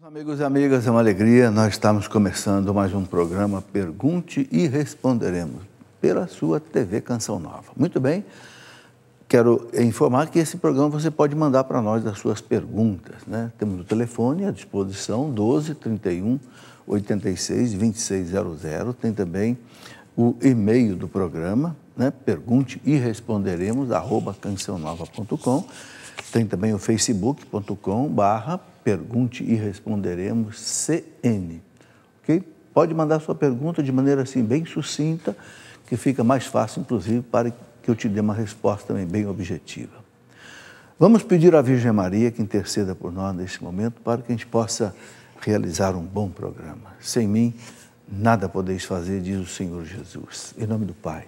Amigos e amigas, é uma alegria, nós estamos começando mais um programa Pergunte e Responderemos, pela sua TV Canção Nova. Muito bem, quero informar que esse programa você pode mandar para nós as suas perguntas, né? Temos o telefone à disposição, 12 31 86 2600, tem também o e-mail do programa, né? Pergunte e Responderemos, @cançãonova.com, tem também o facebook.com/Pergunte e Responderemos CN, ok? Pode mandar sua pergunta de maneira assim bem sucinta, que fica mais fácil, inclusive, para que eu te dê uma resposta também bem objetiva. Vamos pedir à Virgem Maria que interceda por nós nesse momento, para que a gente possa realizar um bom programa. Sem mim, nada podeis fazer, diz o Senhor Jesus. Em nome do Pai,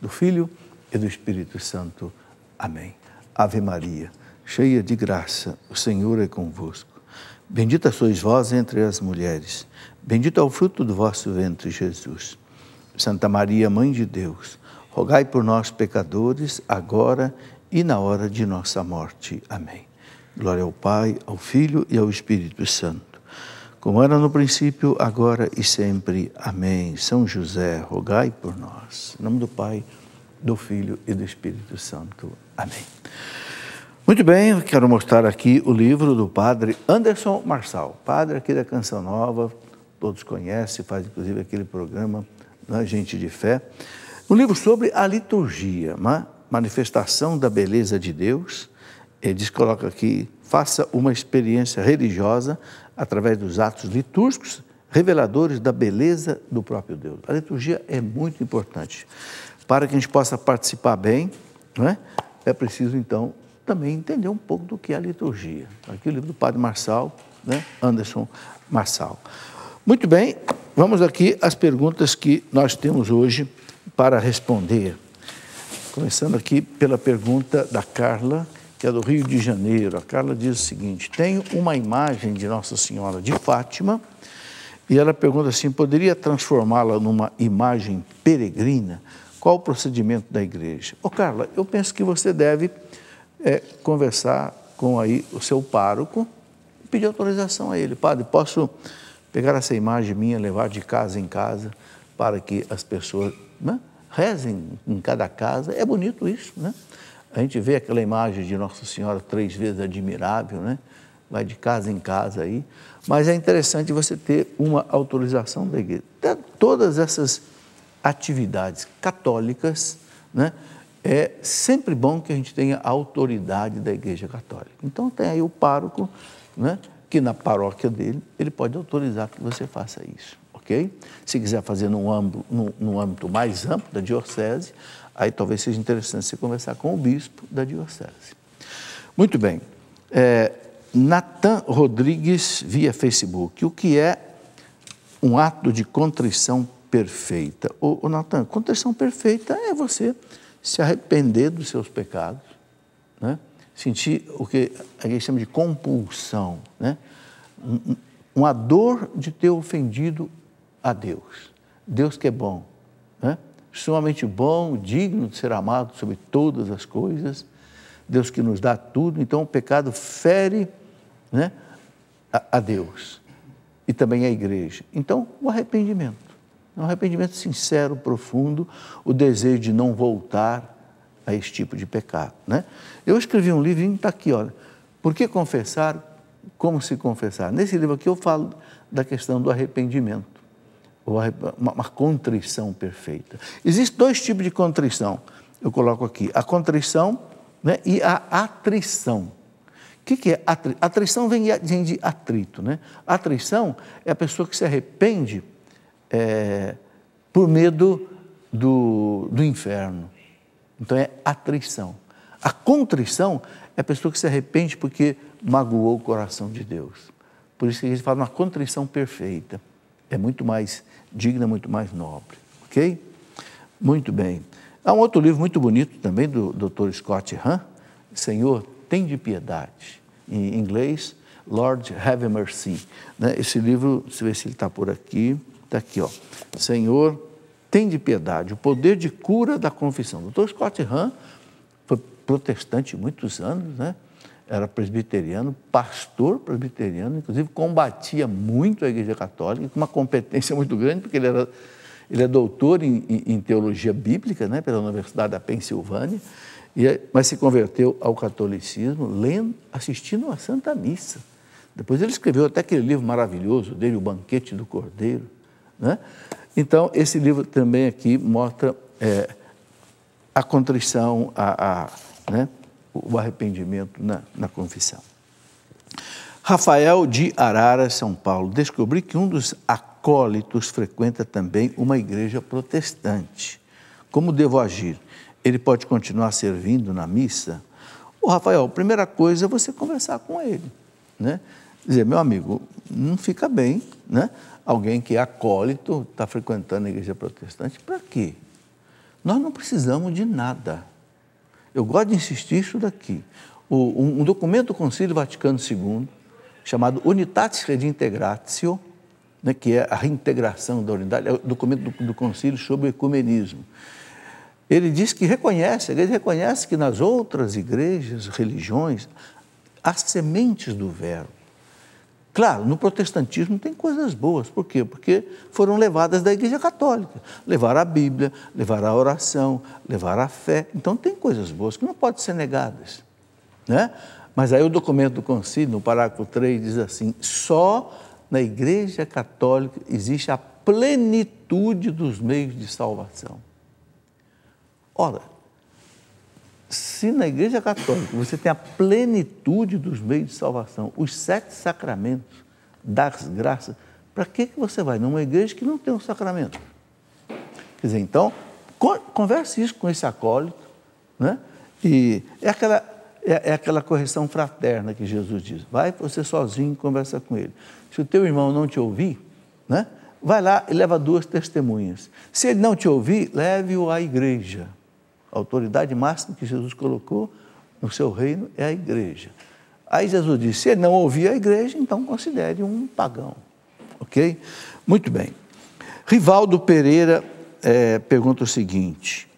do Filho e do Espírito Santo. Amém. Ave Maria, cheia de graça, o Senhor é convosco. Bendita sois vós entre as mulheres, bendito é o fruto do vosso ventre, Jesus. Santa Maria, Mãe de Deus, rogai por nós, pecadores, agora e na hora de nossa morte. Amém. Glória ao Pai, ao Filho e ao Espírito Santo, como era no princípio, agora e sempre. Amém. São José, rogai por nós. Em nome do Pai, do Filho e do Espírito Santo. Amém. Muito bem, eu quero mostrar aqui o livro do padre Anderson Marçal, padre aqui da Canção Nova, todos conhecem, faz inclusive aquele programa, né, Gente de Fé. Um livro sobre a liturgia, uma manifestação da beleza de Deus. Ele coloca aqui, faça uma experiência religiosa através dos atos litúrgicos, reveladores da beleza do próprio Deus. A liturgia é muito importante. Para que a gente possa participar bem, né, é preciso então também entender um pouco do que é a liturgia. Aqui o livro do padre Marçal, né? Anderson Marçal. Muito bem, vamos aqui às perguntas que nós temos hoje para responder. Começando aqui pela pergunta da Carla, que é do Rio de Janeiro. A Carla diz o seguinte: tenho uma imagem de Nossa Senhora de Fátima e ela pergunta assim, poderia transformá-la numa imagem peregrina? Qual o procedimento da igreja? Ô Carla, eu penso que você deve conversar com aí o seu pároco e pedir autorização a ele. Padre, posso pegar essa imagem minha, levar de casa em casa para que as pessoas, né, rezem em cada casa? É bonito isso, né? A gente vê aquela imagem de Nossa Senhora 3 vezes admirável, né? Vai de casa em casa aí, mas é interessante você ter uma autorização da igreja. Todas essas atividades católicas, né? É sempre bom que a gente tenha a autoridade da Igreja Católica. Então tem aí o pároco, né, que na paróquia dele, ele pode autorizar que você faça isso, ok? Se quiser fazer num âmbito mais amplo da diocese, aí talvez seja interessante você conversar com o bispo da diocese. Muito bem. Natan Rodrigues, via Facebook. O que é um ato de contrição perfeita? Ô Natan, contrição perfeita é você se arrepender dos seus pecados, né? Sentir o que a gente chama de compulsão, né? Uma dor de ter ofendido a Deus. Deus que é bom, né? Sumamente bom, digno de ser amado sobre todas as coisas, Deus que nos dá tudo. Então o pecado fere, né, a Deus e também a igreja. Então o arrependimento. Um arrependimento sincero, profundo, o desejo de não voltar a esse tipo de pecado, né? Eu escrevi um livrinho, está aqui, olha, Por que confessar? Como se confessar? Nesse livro aqui eu falo da questão do arrependimento, uma contrição perfeita. Existem 2 tipos de contrição, eu coloco aqui, a contrição, né, e a atrição. O que é atrição? Atrição vem de atrito, né? Atrição é a pessoa que se arrepende por medo do inferno. Então é atrição. A contrição é a pessoa que se arrepende porque magoou o coração de Deus. Por isso que a gente fala uma contrição perfeita. É muito mais digna, muito mais nobre. Ok? Muito bem. Há um outro livro muito bonito também do Dr. Scott Hahn, Senhor, tende piedade. Em inglês, Lord, have mercy. Esse livro, deixa eu ver se ele está por aqui. Está aqui, ó. Senhor, tende piedade, o poder de cura da confissão. O Dr. Scott Hahn foi protestante muitos anos, né? era presbiteriano, pastor presbiteriano, inclusive combatia muito a Igreja Católica, com uma competência muito grande, porque ele é doutor em teologia bíblica, né, pela Universidade da Pensilvânia, mas se converteu ao catolicismo assistindo a Santa Missa. Depois ele escreveu até aquele livro maravilhoso dele, O Banquete do Cordeiro, né? Então, esse livro também aqui mostra a contrição, né, o arrependimento na confissão. Rafael de Arara, São Paulo, descobri que um dos acólitos frequenta também uma igreja protestante. Como devo agir? Ele pode continuar servindo na missa? Ô, Rafael, a primeira coisa é você conversar com ele, né? Dizer, meu amigo, não fica bem, né? Alguém que é acólito, está frequentando a igreja protestante, para quê? Nós não precisamos de nada. Eu gosto de insistir isso daqui. Um documento do Concílio Vaticano II, chamado Unitatis Redintegratio, né, que é a reintegração da unidade, é o documento do Concílio sobre o ecumenismo. Ele diz que a igreja reconhece que nas outras igrejas, religiões, há sementes do verbo. Claro, no protestantismo tem coisas boas. Por quê? Porque foram levadas da Igreja Católica. Levaram a Bíblia, levaram a oração, levaram a fé. Então, tem coisas boas que não podem ser negadas, né? Mas aí o documento do Concílio, no parágrafo 3, diz assim, só na Igreja Católica existe a plenitude dos meios de salvação. Ora, se na Igreja Católica você tem a plenitude dos meios de salvação, os 7 sacramentos das graças, para que você vai numa igreja que não tem um sacramento? Quer dizer, então, converse isso com esse acólito, né? E é aquela correção fraterna que Jesus diz. Vai você sozinho e conversa com ele. Se o teu irmão não te ouvir, né? Vai lá e leva 2 testemunhas. Se ele não te ouvir, leve-o à igreja. A autoridade máxima que Jesus colocou no seu reino é a igreja. Aí Jesus disse, se ele não ouvir a igreja, então considere um pagão. Ok? Muito bem. Rivaldo Pereira pergunta o seguinte,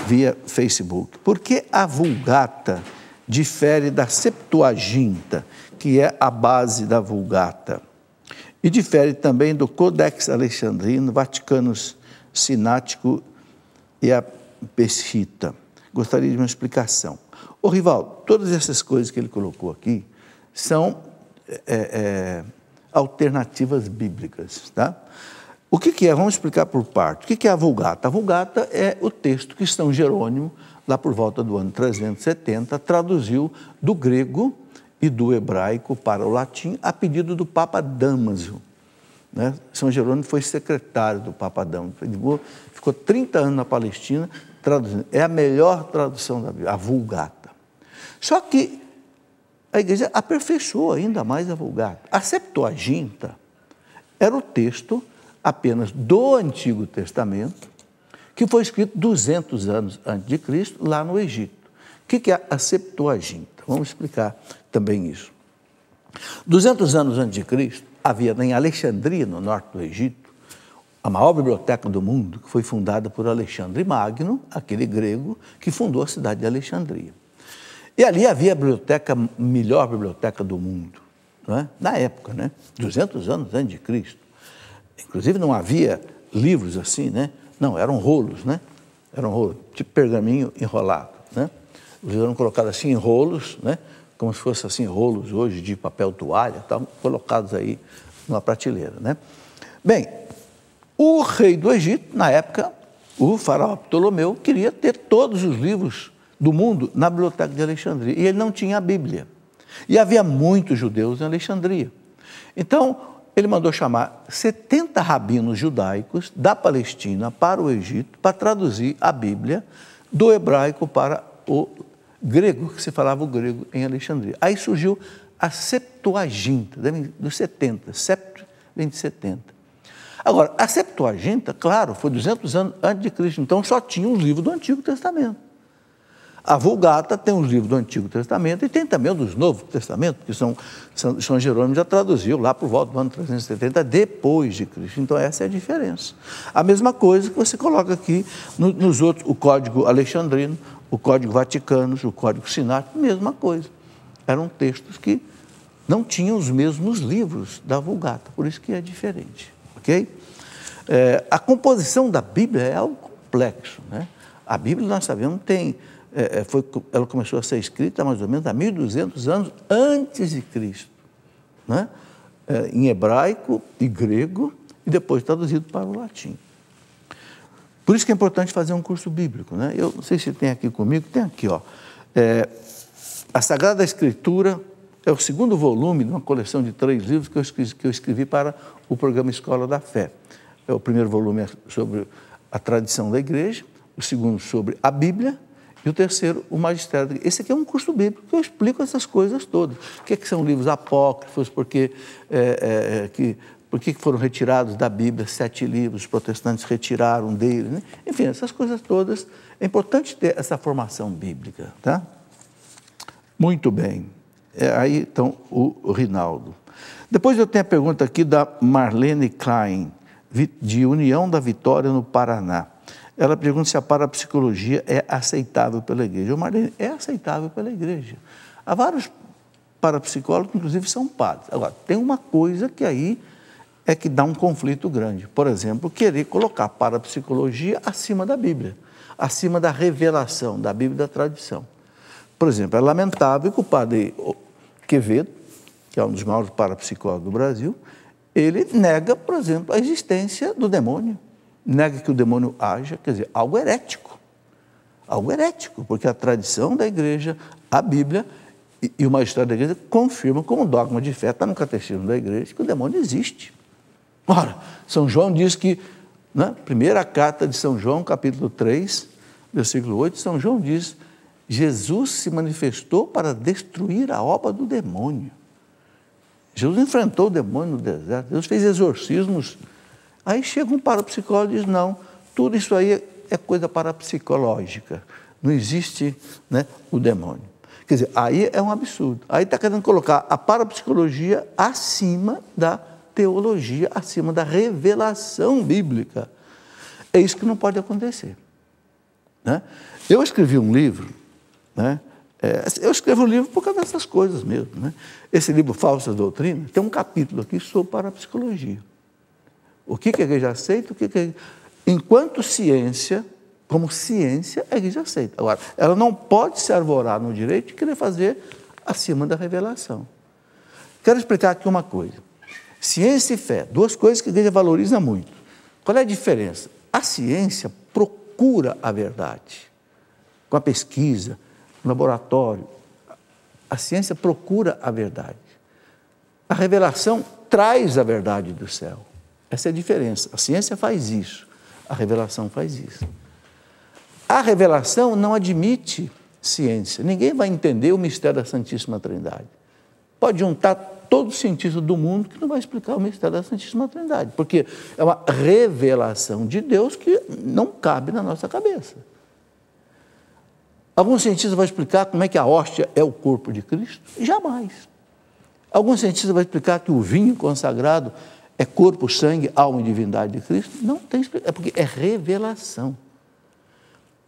via Facebook, por que a Vulgata difere da Septuaginta, que é a base da Vulgata? E difere também do Codex Alexandrino, Vaticanus Sinático e a Peshitta. Gostaria de uma explicação. Ô, Rivaldo, todas essas coisas que ele colocou aqui são alternativas bíblicas, tá? O que é? Vamos explicar por parte. O que é a Vulgata? A Vulgata é o texto que São Jerônimo, lá por volta do ano 370, traduziu do grego e do hebraico para o latim a pedido do Papa Dámaso. Né? São Jerônimo foi secretário do Papa Dámaso, ficou 30 anos na Palestina traduzindo. É a melhor tradução da Bíblia, a Vulgata. Só que a igreja aperfeiçoou ainda mais a Vulgata. A Septuaginta era o texto apenas do Antigo Testamento, que foi escrito 200 anos antes de Cristo, lá no Egito. O que é a Septuaginta? Vamos explicar também isso. 200 anos antes de Cristo, havia em Alexandria, no norte do Egito, a maior biblioteca do mundo, que foi fundada por Alexandre Magno, aquele grego que fundou a cidade de Alexandria. E ali havia a melhor biblioteca do mundo, não é? Na época, né? 200 anos antes de Cristo. Inclusive não havia livros assim, né? Não, eram rolos, né? Eram rolos, tipo pergaminho enrolado, né? Eles eram colocados assim em rolos, né? Como se fossem assim rolos hoje de papel toalha, estavam colocados aí numa prateleira, né? Bem, o rei do Egito, na época, o faraó Ptolomeu, queria ter todos os livros do mundo na biblioteca de Alexandria, e ele não tinha a Bíblia. E havia muitos judeus em Alexandria. Então, ele mandou chamar 70 rabinos judaicos da Palestina para o Egito para traduzir a Bíblia do hebraico para o grego, que se falava o grego em Alexandria. Aí surgiu a Septuaginta, dos 70, Sept vem de 70. Agora, a Septuaginta, claro, foi 200 anos antes de Cristo, então só tinha os livros do Antigo Testamento. A Vulgata tem os livros do Antigo Testamento e tem também os do Novo Testamento, que São Jerônimo já traduziu lá por volta do ano 370, depois de Cristo. Então, essa é a diferença. A mesma coisa que você coloca aqui nos outros, o Código Alexandrino, o Código Vaticano, o Código Sinático, mesma coisa. eram textos que não tinham os mesmos livros da Vulgata, por isso que é diferente, ok? A composição da Bíblia é algo complexo, né? A Bíblia, nós sabemos, ela começou a ser escrita mais ou menos há 1.200 anos antes de Cristo, né? Em hebraico e grego, e depois traduzido para o latim. Por isso que é importante fazer um curso bíblico, né? Eu não sei se tem aqui comigo, tem aqui, ó. A Sagrada Escritura é o segundo volume de uma coleção de 3 livros que eu escrevi para o programa Escola da Fé. O primeiro volume é sobre a tradição da igreja, o segundo sobre a Bíblia e o terceiro, o magistério. Esse aqui é um curso bíblico que eu explico essas coisas todas. O que são livros apócrifos, por que foram retirados da Bíblia 7 livros, os protestantes retiraram dele, né? Enfim, essas coisas todas. É importante ter essa formação bíblica, tá? Muito bem. Aí, então, o Rinaldo. Depois eu tenho a pergunta aqui da Marlene Klein, de União da Vitória, no Paraná. Ela pergunta se a parapsicologia é aceitável pela igreja. Marlene, é aceitável pela igreja. Há vários parapsicólogos, inclusive são padres. Agora, tem uma coisa que aí é que dá um conflito grande. Por exemplo, querer colocar a parapsicologia acima da Bíblia, acima da revelação da Bíblia e da tradição. Por exemplo, é lamentável que o padre Quevedo, que é um dos maiores parapsicólogos do Brasil, ele nega, por exemplo, a existência do demônio, nega que o demônio haja, quer dizer, algo herético, porque a tradição da igreja, a Bíblia e o magistério da igreja confirmam como dogma de fé, está no catecismo da igreja, que o demônio existe. Ora, São João diz que, na primeira carta de São João, capítulo 3, versículo 8, São João diz: Jesus se manifestou para destruir a obra do demônio. Jesus enfrentou o demônio no deserto, Jesus fez exorcismos. Aí chega um parapsicólogo e diz: não, tudo isso aí é coisa parapsicológica, não existe, né, o demônio. Quer dizer, aí é um absurdo. Aí está querendo colocar a parapsicologia acima da teologia, acima da revelação bíblica. É isso que não pode acontecer, né? Eu escrevi um livro, né? Eu escrevo um livro por causa dessas coisas mesmo, né? Esse livro, Falsas Doutrinas, tem um capítulo aqui sobre parapsicologia. O que a igreja aceita, enquanto ciência, como ciência, a igreja aceita. Agora, ela não pode se arvorar no direito de querer fazer acima da revelação. Quero explicar aqui uma coisa. Ciência e fé, 2 coisas que a igreja valoriza muito. Qual é a diferença? A ciência procura a verdade. Com a pesquisa, no laboratório, a ciência procura a verdade. A revelação traz a verdade do céu. Essa é a diferença. A ciência faz isso, a revelação faz isso. A revelação não admite ciência. Ninguém vai entender o mistério da Santíssima Trindade. Pode juntar todo cientista do mundo que não vai explicar o mistério da Santíssima Trindade, porque é uma revelação de Deus que não cabe na nossa cabeça. Algum cientista vai explicar como é que a hóstia é o corpo de Cristo? Jamais. Algum cientista vai explicar que o vinho consagrado é corpo, sangue, alma e divindade de Cristo? Não tem explicação, é porque é revelação.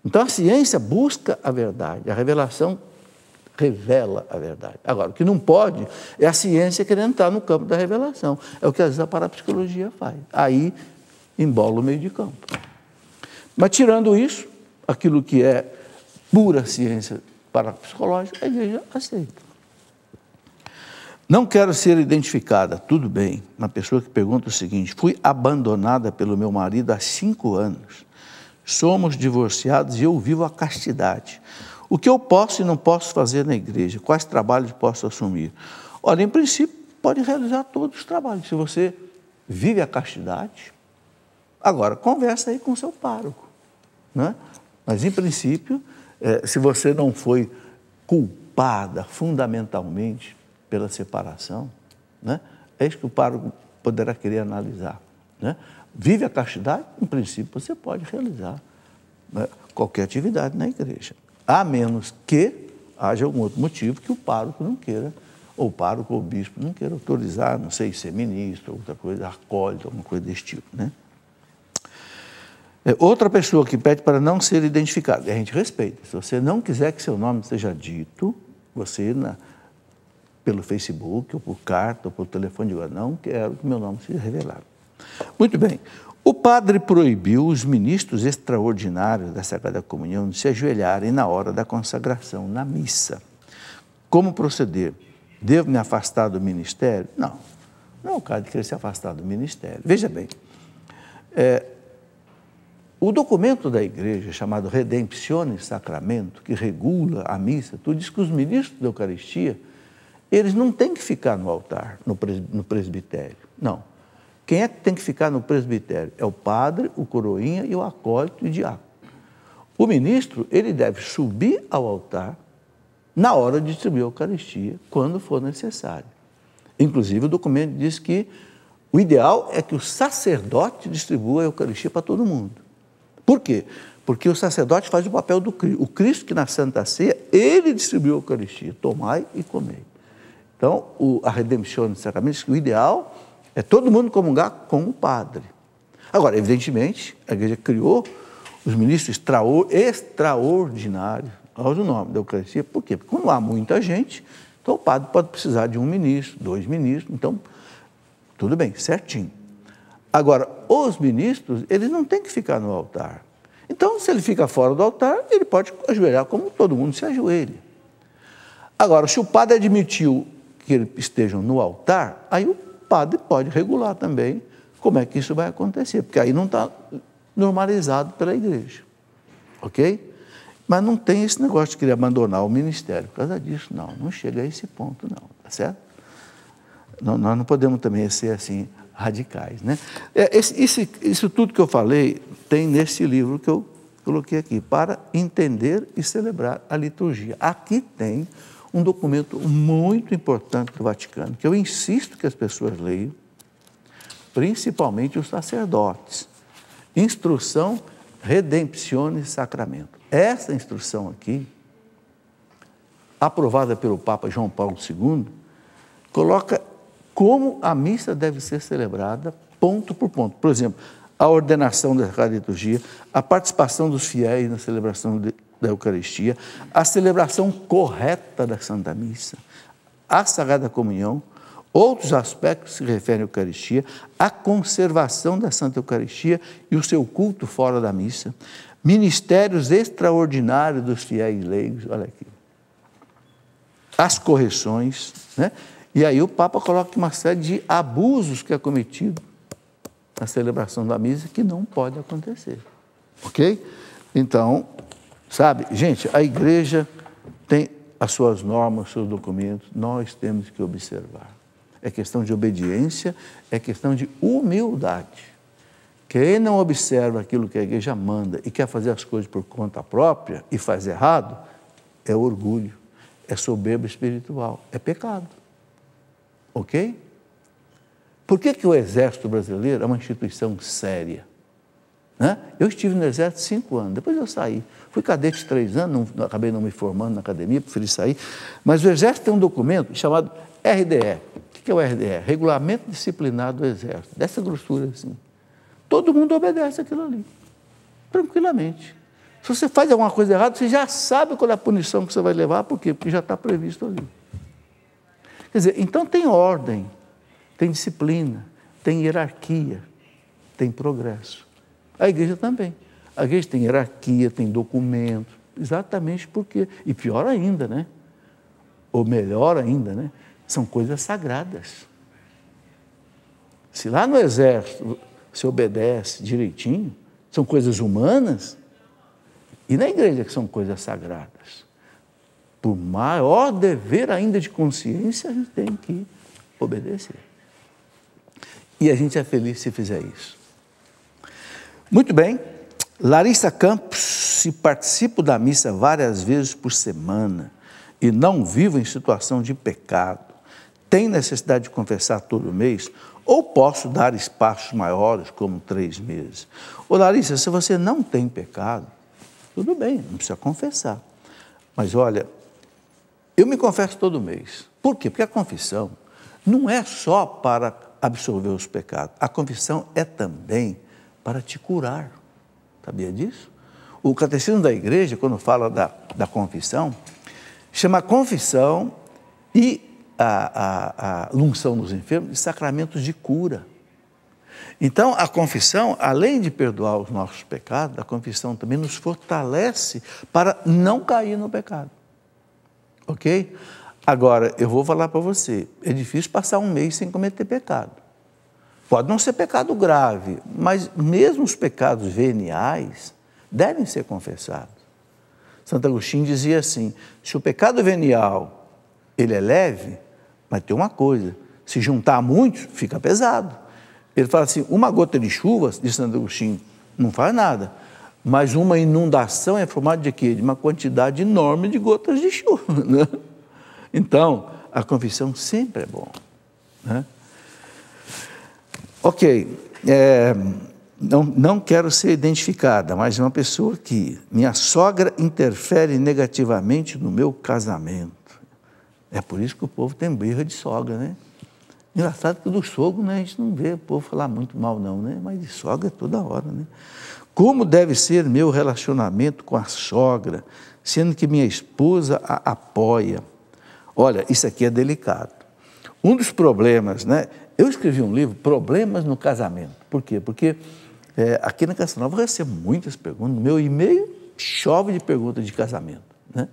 Então a ciência busca a verdade, a revelação revela a verdade. Agora, o que não pode é a ciência querendo entrar no campo da revelação. É o que às vezes a parapsicologia faz. Aí embola o meio de campo. Mas tirando isso, aquilo que é pura ciência parapsicológica, a igreja aceita. Não quero ser identificada, tudo bem. Uma pessoa que pergunta o seguinte: fui abandonada pelo meu marido há 5 anos. Somos divorciados e eu vivo a castidade. O que eu posso e não posso fazer na igreja? Quais trabalhos posso assumir? Olha, em princípio, pode realizar todos os trabalhos. Se você vive a castidade, agora, conversa aí com o seu pároco, né? Mas, em princípio, se você não foi culpada fundamentalmente pela separação, né, é isso que o pároco poderá querer analisar, né? Vive a castidade, em princípio, você pode realizar, né, qualquer atividade na igreja, a menos que haja algum outro motivo que o pároco não queira, ou o pároco ou o bispo não queira autorizar, não sei, ser ministro, outra coisa, acólito, alguma coisa desse tipo, né? Outra pessoa que pede para não ser identificada, a gente respeita. Se você não quiser que seu nome seja dito, você, pelo Facebook, ou por carta, ou por telefone, eu não quero que meu nome seja revelado. Muito bem. O padre proibiu os ministros extraordinários da Sagrada Comunhão de se ajoelharem na hora da consagração, na missa. Como proceder? Devo me afastar do ministério? Não. Não é o caso de querer se afastar do ministério. Veja bem, o documento da igreja, chamado Redemptione Sacramento, que regula a missa, tudo diz que os ministros da Eucaristia, eles não têm que ficar no altar, no presbitério. Não. Quem é que tem que ficar no presbitério? É o padre, o coroinha e o acólito e o diácono. O ministro, ele deve subir ao altar na hora de distribuir a Eucaristia, quando for necessário. Inclusive, o documento diz que o ideal é que o sacerdote distribua a Eucaristia para todo mundo. Por quê? Porque o sacerdote faz o papel do Cristo. O Cristo que na Santa Ceia, ele distribuiu a Eucaristia. Tomai e comei. Então, a Redemptione do Sacramento diz que o ideal é todo mundo comungar com o padre. Agora, evidentemente, a igreja criou os ministros extraordinários, olha o nome da Eucaristia. Por quê? Porque quando há muita gente, então o padre pode precisar de um ministro, 2 ministros, então, tudo bem, certinho. Agora, os ministros, eles não têm que ficar no altar. Então, se ele fica fora do altar, ele pode ajoelhar como todo mundo se ajoelha. Agora, se o padre admitiu que eles estejam no altar, aí o padre pode regular também como é que isso vai acontecer, porque aí não está normalizado pela igreja, ok? Mas não tem esse negócio de querer abandonar o ministério por causa disso, não chega a esse ponto não, tá certo? Nós não podemos também ser assim radicais, né? Isso tudo que eu falei tem nesse livro que eu coloquei aqui, para entender e celebrar a liturgia. Aqui tem um documento muito importante do Vaticano, que eu insisto que as pessoas leiam, principalmente os sacerdotes. Instrução Redemptione Sacramento. Essa instrução aqui, aprovada pelo Papa João Paulo II, coloca como a missa deve ser celebrada, ponto por ponto. Por exemplo, a ordenação da liturgia, a participação dos fiéis na celebração da Eucaristia, a celebração correta da Santa Missa, a Sagrada Comunhão, outros aspectos que se referem à Eucaristia, a conservação da Santa Eucaristia e o seu culto fora da missa, ministérios extraordinários dos fiéis leigos, olha aqui, as correções, né? E aí o Papa coloca uma série de abusos que é cometido na celebração da missa que não pode acontecer, ok? Então, sabe, gente, a igreja tem as suas normas, os seus documentos, nós temos que observar. É questão de obediência, é questão de humildade. Quem não observa aquilo que a igreja manda e quer fazer as coisas por conta própria e faz errado, é orgulho, é soberba espiritual, é pecado. Ok? Por que o Exército Brasileiro é uma instituição séria? Né? Eu estive no Exército 5 anos, depois eu saí. Fui cadete 3 anos, acabei não me formando na academia, preferi sair. Mas o Exército tem um documento chamado RDE. O que é o RDE? Regulamento Disciplinar do Exército. Dessa grossura assim. Todo mundo obedece aquilo ali, tranquilamente. Se você faz alguma coisa errada, você já sabe qual é a punição que você vai levar, por quê? Porque já está previsto ali. Quer dizer, então tem ordem, tem disciplina, tem hierarquia, tem progresso. A igreja também. A igreja tem hierarquia, tem documento, exatamente porque, e pior ainda, né? Ou melhor ainda, né? São coisas sagradas. Se lá no exército se obedece direitinho, são coisas humanas, e na igreja que são coisas sagradas. Por maior dever ainda de consciência, a gente tem que obedecer. E a gente é feliz se fizer isso. Muito bem, Larissa Campos, se participo da missa várias vezes por semana e não vivo em situação de pecado, tem necessidade de confessar todo mês, ou posso dar espaços maiores, como 3 meses? Ô Larissa, se você não tem pecado, tudo bem, não precisa confessar. Mas olha, eu me confesso todo mês. Por quê? Porque a confissão não é só para absolver os pecados. A confissão é também para te curar. Sabia disso? O Catecismo da Igreja, quando fala da confissão, chama confissão e a unção dos enfermos de sacramentos de cura. Então, a confissão, além de perdoar os nossos pecados, a confissão também nos fortalece para não cair no pecado. Ok? Agora, eu vou falar para você, é difícil passar um mês sem cometer pecado. Pode não ser pecado grave, mas mesmo os pecados veniais devem ser confessados. Santo Agostinho dizia assim, se o pecado venial, ele é leve, mas tem uma coisa, se juntar muitos, fica pesado. Ele fala assim, uma gota de chuva, diz Santo Agostinho, não faz nada, mas uma inundação é formada de quê? De uma quantidade enorme de gotas de chuva, né? Então, a confissão sempre é bom, né? Ok, não quero ser identificada, mas uma pessoa que minha sogra interfere negativamente no meu casamento. É por isso que o povo tem birra de sogra, né? Engraçado que do sogro, né, a gente não vê o povo falar muito mal não, né? Mas de sogra é toda hora, né? Como deve ser meu relacionamento com a sogra, sendo que minha esposa a apoia? Olha, isso aqui é delicado. Um dos problemas, né? Eu escrevi um livro, Problemas no Casamento. Por quê? Porque aqui na Canção Nova eu recebo muitas perguntas. No meu e-mail chove de perguntas de casamento, né?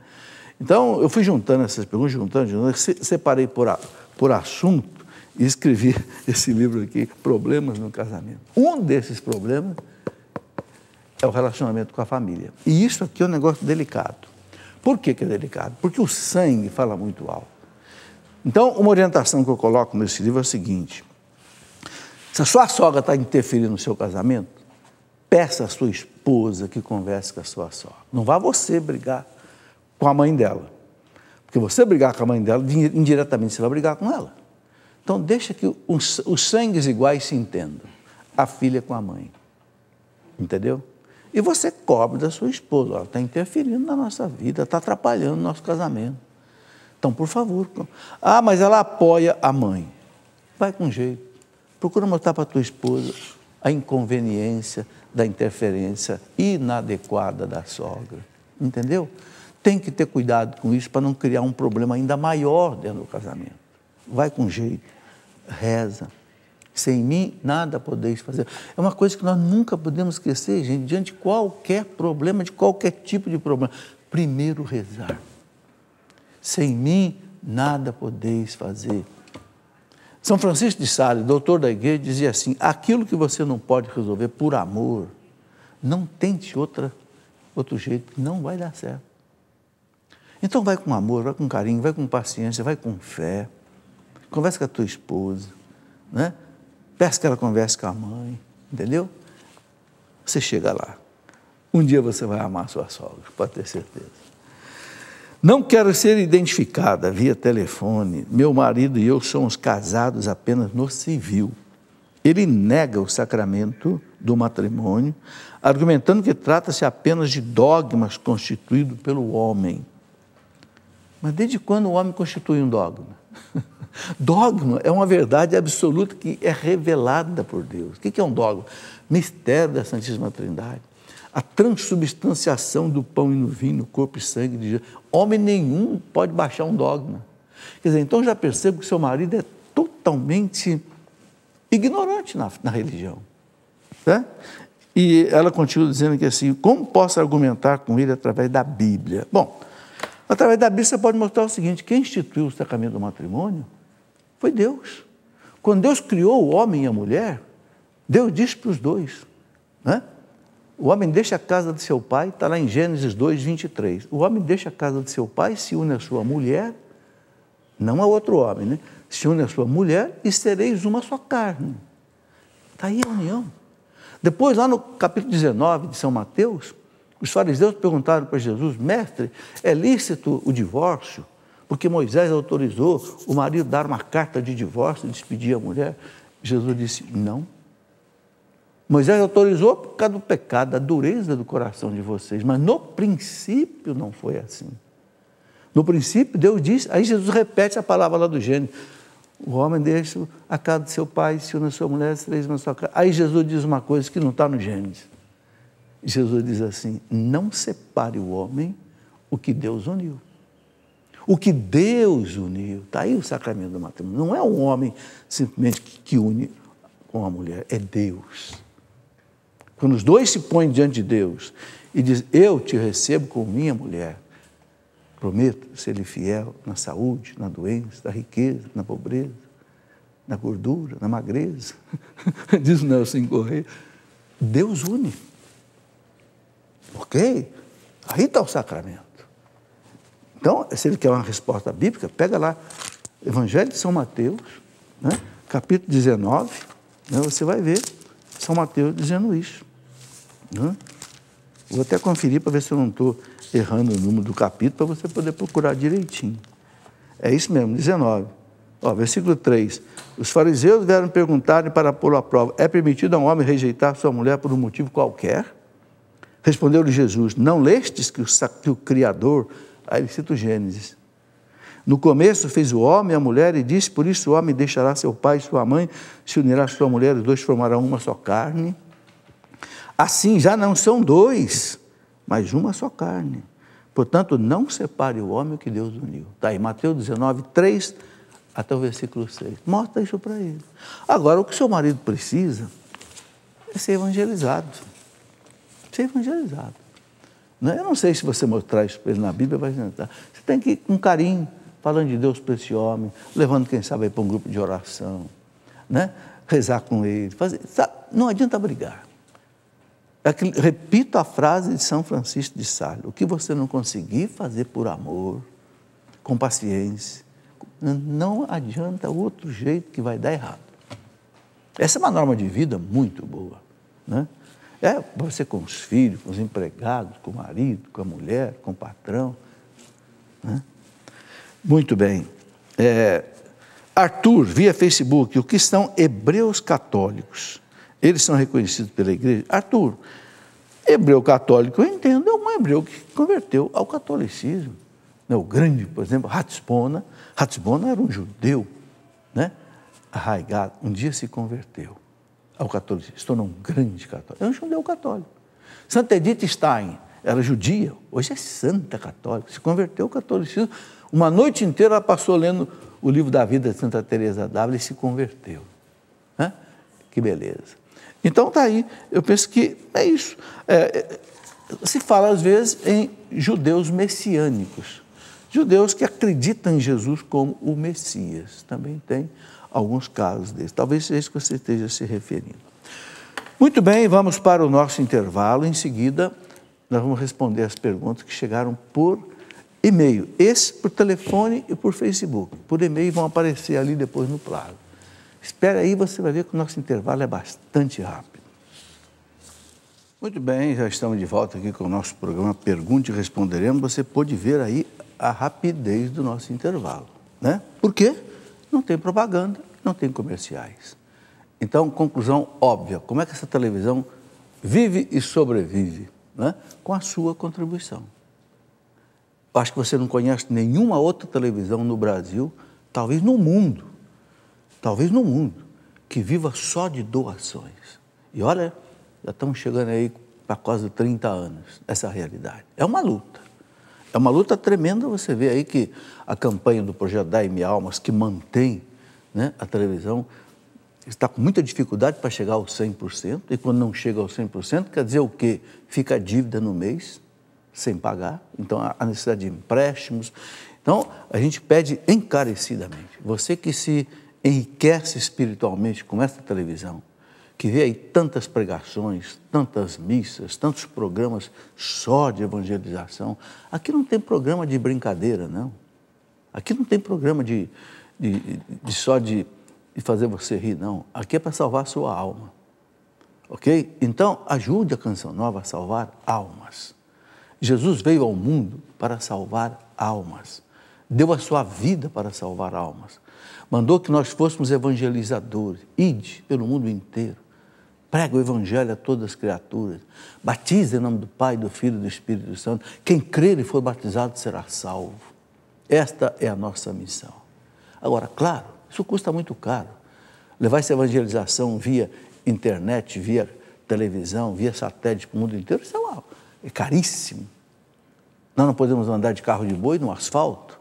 Então, eu fui juntando essas perguntas, separei por assunto e escrevi esse livro aqui, Problemas no Casamento. Um desses problemas é o relacionamento com a família. E isso aqui é um negócio delicado. Por que é delicado? Porque o sangue fala muito alto. Então, uma orientação que eu coloco nesse livro é o seguinte, se a sua sogra está interferindo no seu casamento, peça à sua esposa que converse com a sua sogra. Não vá você brigar com a mãe dela, porque você brigar com a mãe dela, indiretamente você vai brigar com ela. Então, deixa que os sangues iguais se entendam, a filha com a mãe, entendeu? E você cobre da sua esposa, ela está interferindo na nossa vida, está atrapalhando o nosso casamento. Então, por favor, mas ela apoia a mãe. Vai com jeito. Procura mostrar para a tua esposa a inconveniência da interferência inadequada da sogra. Entendeu? Tem que ter cuidado com isso para não criar um problema ainda maior dentro do casamento. Vai com jeito, reza. Sem mim, nada podeis fazer. É uma coisa que nós nunca podemos esquecer, gente, diante de qualquer problema, de qualquer tipo de problema. Primeiro, rezar. Sem mim, nada podeis fazer. São Francisco de Sales, doutor da igreja, dizia assim, aquilo que você não pode resolver por amor, não tente outro jeito, não vai dar certo. Então vai com amor, vai com carinho, vai com paciência, vai com fé, conversa com a tua esposa, né? Peça que ela converse com a mãe, entendeu? Você chega lá. Um dia você vai amar a sua sogra, pode ter certeza. Não quero ser identificada via telefone. Meu marido e eu somos casados apenas no civil. Ele nega o sacramento do matrimônio, argumentando que trata-se apenas de dogmas constituídos pelo homem. Mas desde quando o homem constitui um dogma? Dogma é uma verdade absoluta que é revelada por Deus. O que é um dogma? Mistério da Santíssima Trindade. A transubstanciação do pão e no vinho, no corpo e sangue de Jesus. Homem nenhum pode baixar um dogma. Quer dizer, então já percebo que seu marido é totalmente ignorante na religião. Né? E ela continua dizendo que assim, como posso argumentar com ele através da Bíblia? Bom, através da Bíblia você pode mostrar o seguinte, quem instituiu o sacramento do matrimônio foi Deus. Quando Deus criou o homem e a mulher, Deus disse para os dois, né? O homem deixa a casa de seu pai, está lá em Gênesis 2, 23. O homem deixa a casa de seu pai, se une à sua mulher, não a outro homem, né? Se une à sua mulher e sereis uma só carne. Está aí a união. Depois, lá no capítulo 19 de São Mateus, os fariseus perguntaram para Jesus, mestre, é lícito o divórcio? Porque Moisés autorizou o marido dar uma carta de divórcio e despedir a mulher. Jesus disse, não. Moisés autorizou por causa do pecado, da dureza do coração de vocês, mas no princípio não foi assim. No princípio, Deus disse, aí Jesus repete a palavra lá do Gênesis, o homem deixa a casa de seu pai, se une a sua mulher, sereis uma só casa. Aí Jesus diz uma coisa que não está no Gênesis. Jesus diz assim, não separe o homem o que Deus uniu. O que Deus uniu, está aí o sacramento do matrimônio. Não é um homem simplesmente que une com a mulher, é Deus. Quando os dois se põem diante de Deus e dizem, eu te recebo como minha mulher, prometo ser-lhe fiel na saúde, na doença, na riqueza, na pobreza, na gordura, na magreza, diz o Nelson Correia, Deus une. Ok? Aí está o sacramento. Então, se ele quer uma resposta bíblica, pega lá, Evangelho de São Mateus, né, capítulo 19, né, você vai ver São Mateus dizendo isso. Né? Vou até conferir para ver se eu não estou errando o número do capítulo, para você poder procurar direitinho. É isso mesmo, 19. Ó, versículo 3. Os fariseus vieram perguntar para pô-lo à prova, é permitido a um homem rejeitar sua mulher por um motivo qualquer? Respondeu-lhe Jesus, não lestes que o Criador, aí ele cita o Gênesis, no começo fez o homem e a mulher e disse, por isso o homem deixará seu pai e sua mãe, se unirá a sua mulher, os dois formarão uma só carne. Assim já não são dois, mas uma só carne. Portanto, não separe o homem o que Deus uniu. Está aí, Mateus 19, 3 até o versículo 6. Mostra isso para ele. Agora, o que o seu marido precisa é ser evangelizado. Ser evangelizado. Eu não sei se você mostrar isso para ele na Bíblia, vai tentar. Você tem que ir com carinho, falando de Deus para esse homem, levando, quem sabe, para um grupo de oração, né? Rezar com ele. Fazer, sabe? Não adianta brigar. Repito a frase de São Francisco de Sales, o que você não conseguir fazer por amor, com paciência, não adianta outro jeito que vai dar errado. Essa é uma norma de vida muito boa, né? É você com os filhos, com os empregados, com o marido, com a mulher, com o patrão, né? Muito bem. Arthur, via Facebook, o que são hebreus católicos? Eles são reconhecidos pela igreja? Arthur, hebreu católico, eu entendo, é um hebreu que converteu ao catolicismo. O grande, por exemplo, Ratisbona era um judeu, né? Arraigado, um dia se converteu ao catolicismo, se tornou um grande católico, é um judeu católico. Santa Edith Stein era judia, hoje é santa católica, se converteu ao catolicismo, uma noite inteira ela passou lendo o livro da vida de Santa Teresa d'Ávila e se converteu. Né? Que beleza. Então está aí, eu penso que é isso. Se fala às vezes em judeus messiânicos, judeus que acreditam em Jesus como o Messias, também tem alguns casos desses, talvez seja isso que você esteja se referindo. Muito bem, vamos para o nosso intervalo, em seguida nós vamos responder as perguntas que chegaram por e-mail, esse por telefone e por Facebook, por e-mail vão aparecer ali depois no plano. Espera aí, você vai ver que o nosso intervalo é bastante rápido. Muito bem, já estamos de volta aqui com o nosso programa Pergunte e Responderemos. Você pode ver aí a rapidez do nosso intervalo, né? Por quê? Não tem propaganda, não tem comerciais. Então, conclusão óbvia, como é que essa televisão vive e sobrevive? Né? Com a sua contribuição. Acho que você não conhece nenhuma outra televisão no Brasil, talvez no mundo, que viva só de doações. E olha, já estamos chegando aí para quase 30 anos, essa realidade. É uma luta tremenda, você vê aí que a campanha do projeto Dai-me Almas, que mantém, né, a televisão, está com muita dificuldade para chegar aos 100%, e quando não chega aos 100%, quer dizer o quê? Fica a dívida no mês, sem pagar, então a necessidade de empréstimos. Então, a gente pede encarecidamente, você que se enriquece espiritualmente com essa televisão, que vê aí tantas pregações, tantas missas, tantos programas só de evangelização, aqui não tem programa de brincadeira, não. Aqui não tem programa só de fazer você rir, não. Aqui é para salvar a sua alma, ok? Então, ajude a Canção Nova a salvar almas. Jesus veio ao mundo para salvar almas. Deu a sua vida para salvar almas. Mandou que nós fôssemos evangelizadores. Ide pelo mundo inteiro. Prega o evangelho a todas as criaturas. Batize em nome do Pai, do Filho e do Espírito Santo. Quem crer e for batizado será salvo. Esta é a nossa missão. Agora, claro, isso custa muito caro. Levar essa evangelização via internet, via televisão, via satélite para o mundo inteiro, isso é caríssimo. Nós não podemos andar de carro de boi no asfalto.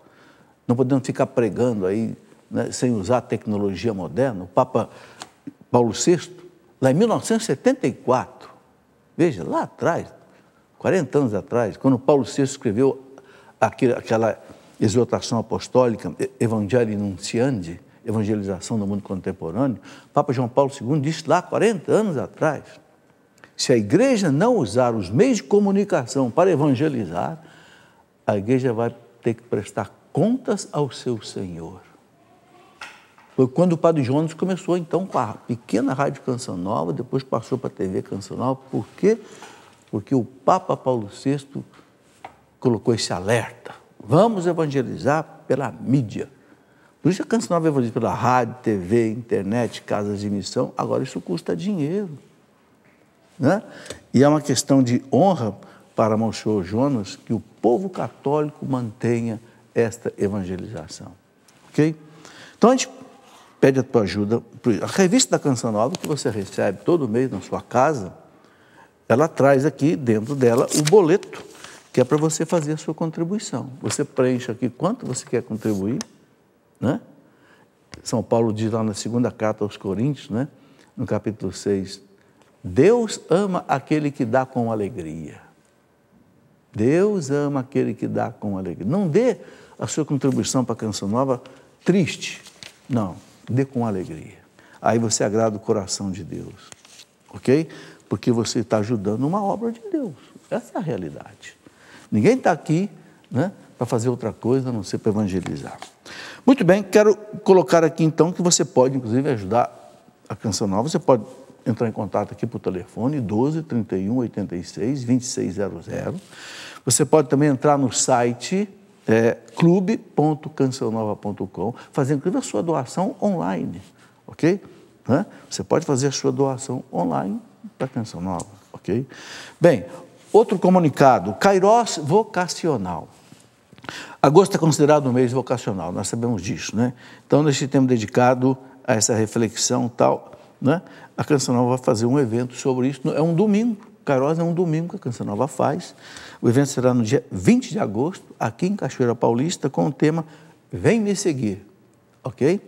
não podemos ficar pregando aí, né, sem usar a tecnologia moderna. O Papa Paulo VI, lá em 1974, veja, lá atrás, 40 anos atrás, quando Paulo VI escreveu aquela exortação apostólica, Evangelii Nuntiandi, evangelização do mundo contemporâneo, Papa João Paulo II disse lá 40 anos atrás, se a igreja não usar os meios de comunicação para evangelizar, a igreja vai ter que prestar contas ao seu Senhor. Foi quando o Padre Jonas começou, então, com a pequena Rádio Canção Nova, depois passou para a TV Canção Nova. Por quê? Porque o Papa Paulo VI colocou esse alerta. Vamos evangelizar pela mídia. Por isso a Canção Nova evangeliza pela rádio, TV, internet, casas de missão. Agora, isso custa dinheiro, né? E é uma questão de honra para Monsenhor Jonas que o povo católico mantenha esta evangelização. Ok? Então, a gente pede a tua ajuda. A revista da Canção Nova, que você recebe todo mês na sua casa, ela traz aqui dentro dela o boleto, que é para você fazer a sua contribuição. Você preenche aqui quanto você quer contribuir, né? São Paulo diz lá na segunda carta aos Coríntios, né? No capítulo 6, Deus ama aquele que dá com alegria. Deus ama aquele que dá com alegria. Não dê a sua contribuição para a Canção Nova triste, não. Dê com alegria. Aí você agrada o coração de Deus, ok? Porque você está ajudando uma obra de Deus. Essa é a realidade. Ninguém está aqui, né, para fazer outra coisa, a não ser para evangelizar. Muito bem, quero colocar aqui então que você pode, inclusive, ajudar a Canção Nova. Você pode entrar em contato aqui por telefone, 12 31 86 2600. Você pode também entrar no site clube.cançãonova.com, fazer inclusive a sua doação online, ok? Você pode fazer a sua doação online para a Canção Nova, ok? Bem, outro comunicado, Kairos Vocacional. Agosto é considerado um mês vocacional, nós sabemos disso, né? Então, neste tempo dedicado a essa reflexão tal, né, a Canção Nova vai fazer um evento sobre isso, é um domingo. Kairos é um domingo que a Canção Nova faz. O evento será no dia 20 de agosto, aqui em Cachoeira Paulista, com o tema Vem Me Seguir, ok?